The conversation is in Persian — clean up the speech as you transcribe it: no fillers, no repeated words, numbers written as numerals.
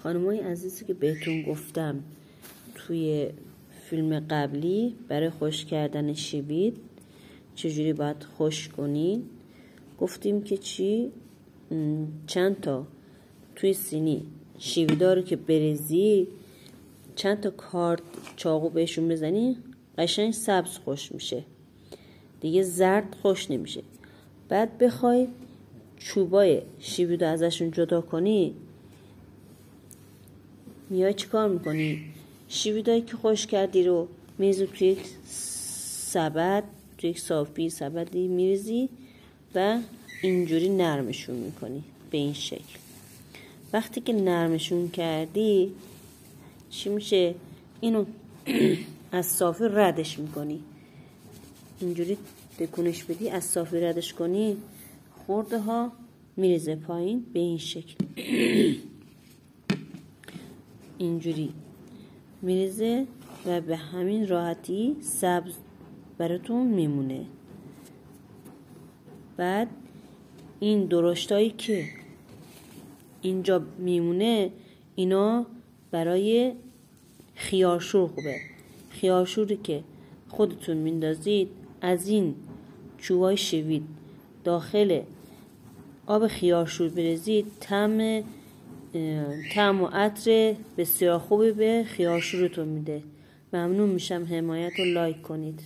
خانمای عزیزی که بهتون گفتم توی فیلم قبلی برای خشک کردن شوید چجوری باید خشک کنین، گفتیم که چند تا توی سینی شیویدا رو که بریزی چند تا کارد چاقو بهشون بزنی قشنگ سبز خوش میشه دیگه، زرد خوش نمیشه. بعد بخوای چوبای شیویدا ازشون جدا کنی، میای چی کار میکنی؟ شیویدایی که خوش کردی رو میریزی توی یک سبد، توی یک صافی سبدی میریزی و اینجوری نرمشون میکنی به این شکل. وقتی که نرمشون کردی چی میشه؟ اینو از صافی ردش میکنی، اینجوری تکونش بدی، از صافی ردش کنی، خورده ها میریزه پایین به این شکل. اینجوری میریزه و به همین راحتی سبز براتون میمونه. بعد این درشتایی که اینجا میمونه اینا برای خیارشور خوبه. خیارشوری که خودتون میندازید از این چوبای شوید داخل آب خیارشور بریزید، طعم و عطر بسیار خوبی به خیارشورتون میده. ممنون میشم حمایت و لایک کنید.